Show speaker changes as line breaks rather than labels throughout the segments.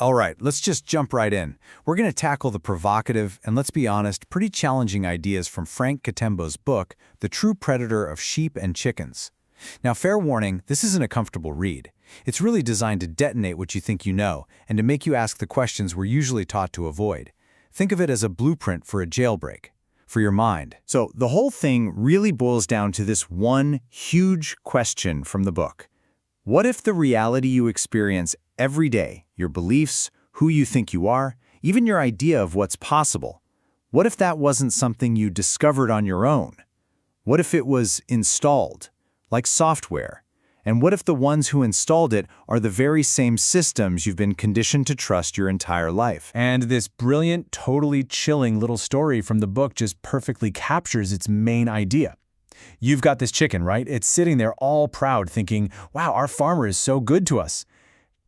All right, let's just jump right in. We're going to tackle the provocative and, let's be honest, pretty challenging ideas from Frank Tembo's book, The True Predator of Sheep and Chickens. Now, fair warning, this isn't a comfortable read. It's really designed to detonate what you think you know and to make you ask the questions we're usually taught to avoid. Think of it as a blueprint for a jailbreak, for your mind.
So the whole thing really boils down to this one huge question from the book. What if the reality you experience every day, your beliefs, who you think you are, even your idea of what's possible, what if that wasn't something you discovered on your own? What if it was installed, like software? And what if the ones who installed it are the very same systems you've been conditioned to trust your entire life?
And this brilliant, totally chilling little story from the book just perfectly captures its main idea. You've got this chicken, right? It's sitting there all proud thinking, wow, our farmer is so good to us.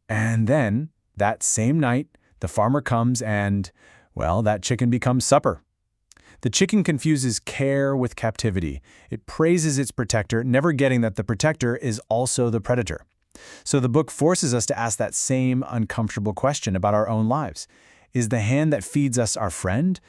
And then, that same night, the farmer comes and, well, that chicken becomes supper. The chicken confuses care with captivity. It praises its protector, never getting that the protector is also the predator. So the book forces us to ask that same uncomfortable question about our own lives. Is the hand that feeds us our friend,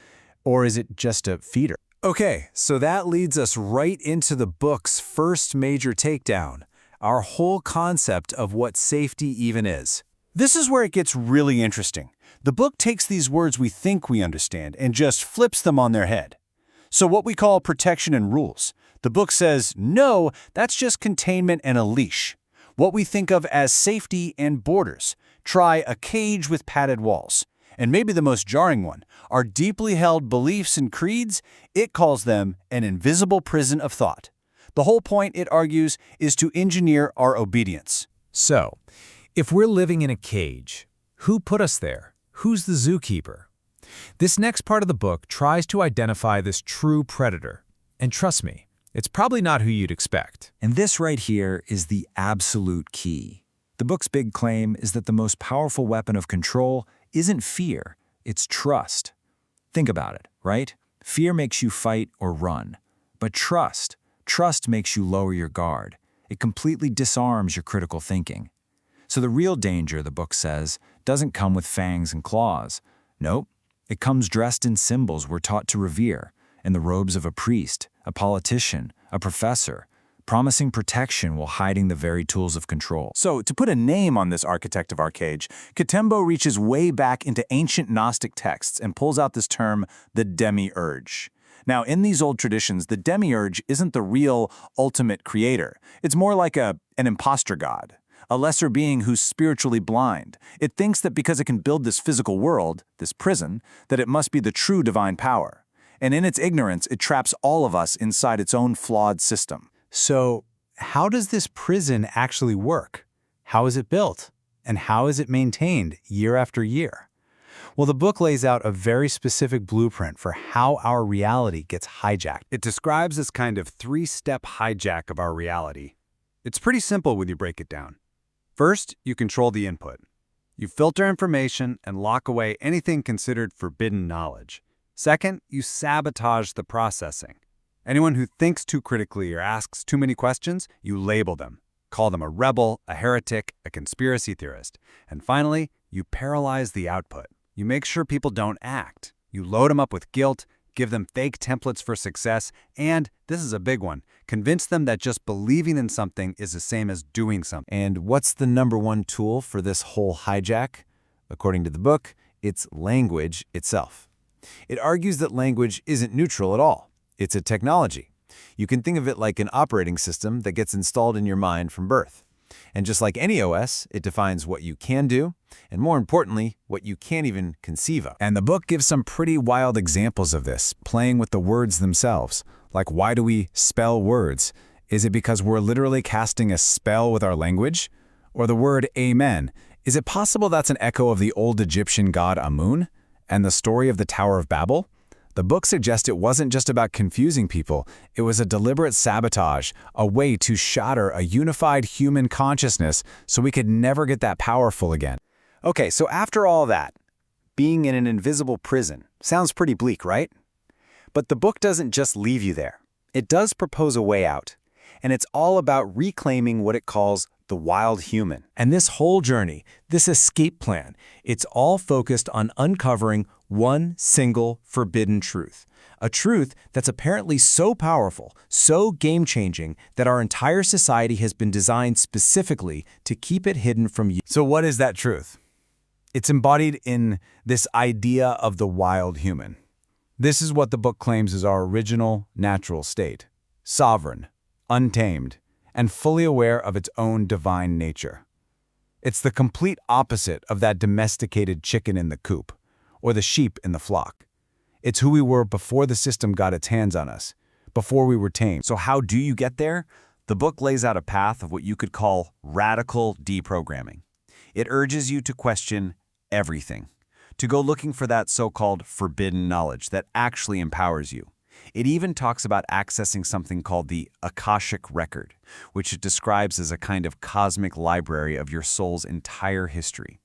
or is it just a feeder?
Okay, so that leads us right into the book's first major takedown, our whole concept of what safety even is.
This is where it gets really interesting. The book takes these words we think we understand and just flips them on their head. So what we call protection and rules, the book says, no, that's just containment and a leash. What we think of as safety and borders, try a cage with padded walls. And maybe the most jarring one, our deeply held beliefs and creeds, it calls them an invisible prison of thought. The whole point, it argues, is to engineer our obedience.
So, if we're living in a cage, who put us there? Who's the zookeeper? This next part of the book tries to identify this true predator. And trust me, it's probably not who you'd expect.
And this right here is the absolute key. The book's big claim is that the most powerful weapon of control isn't fear, it's trust. Think about it, right? Fear makes you fight or run. But trust makes you lower your guard. It completely disarms your critical thinking. So the real danger, the book says, doesn't come with fangs and claws. Nope, it comes dressed in symbols we're taught to revere, in the robes of a priest, a politician, a professor, promising protection while hiding the very tools of control.
So, to put a name on this architect of our cage, Tembo reaches way back into ancient Gnostic texts and pulls out this term, the demiurge. Now, in these old traditions, the demiurge isn't the real, ultimate creator. It's more like an imposter god, a lesser being who's spiritually blind. It thinks that because it can build this physical world, this prison, that it must be the true divine power. And in its ignorance, it traps all of us inside its own flawed system.
So, how does this prison actually work? How is it built? And how is it maintained year after year? Well, the book lays out a very specific blueprint for how our reality gets hijacked. It describes this kind of three-step hijack of our reality. It's pretty simple when you break it down. First, you control the input. You filter information and lock away anything considered forbidden knowledge. Second, you sabotage the processing. Anyone who thinks too critically or asks too many questions, you label them. Call them a rebel, a heretic, a conspiracy theorist. And finally, you paralyze the output. You make sure people don't act. You load them up with guilt, give them fake templates for success, and, this is a big one, convince them that just believing in something is the same as doing something. And what's the #1 tool for this whole hijack? According to the book, it's language itself. It argues that language isn't neutral at all. It's a technology. You can think of it like an operating system that gets installed in your mind from birth. And just like any OS, it defines what you can do, and more importantly, what you can't even conceive of. And the book gives some pretty wild examples of this, playing with the words themselves. Like, why do we spell words? Is it because we're literally casting a spell with our language? Or the word amen, is it possible that's an echo of the old Egyptian god Amun and the story of the Tower of Babel? The book suggests it wasn't just about confusing people, it was a deliberate sabotage, a way to shatter a unified human consciousness so we could never get that powerful again. Okay, so after all that, being in an invisible prison sounds pretty bleak, right? But the book doesn't just leave you there. It does propose a way out.
and it's all about reclaiming what it calls the wild human.
And this whole journey, this escape plan, it's all focused on uncovering one single forbidden truth. A truth that's apparently so powerful, so game-changing, that our entire society has been designed specifically to keep it hidden from you.
So what is that truth? It's embodied in this idea of the wild human. This is what the book claims is our original, natural state. Sovereign, untamed, and fully aware of its own divine nature. It's the complete opposite of that domesticated chicken in the coop, or the sheep in the flock. It's who we were before the system got its hands on us, before we were tamed.
So how do you get there? The book lays out a path of what you could call radical deprogramming. It urges you to question everything, to go looking for that so-called forbidden knowledge that actually empowers you. It even talks about accessing something called the Akashic Record, which it describes as a kind of cosmic library of your soul's entire history.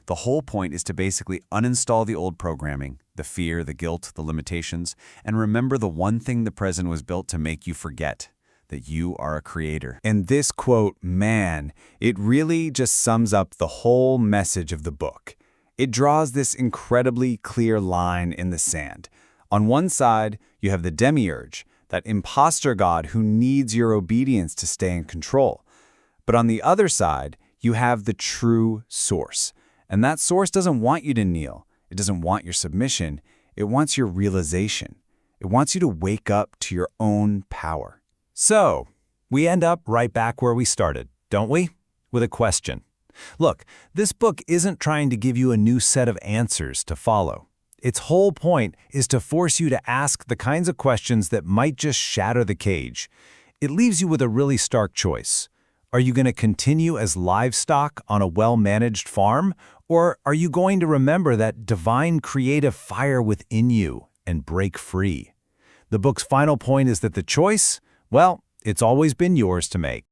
The whole point is to basically uninstall the old programming, the fear, the guilt, the limitations, and remember the one thing the present was built to make you forget, that you are a creator.
And this quote, man, it really just sums up the whole message of the book. It draws this incredibly clear line in the sand. On one side, you have the demiurge, that imposter god who needs your obedience to stay in control. But on the other side, you have the true source. And that source doesn't want you to kneel. It doesn't want your submission. It wants your realization. It wants you to wake up to your own power.
So, we end up right back where we started, don't we? With a question. Look, this book isn't trying to give you a new set of answers to follow. Its whole point is to force you to ask the kinds of questions that might just shatter the cage. It leaves you with a really stark choice. Are you going to continue as livestock on a well-managed farm? Or are you going to remember that divine creative fire within you and break free? The book's final point is that the choice, well, it's always been yours to make.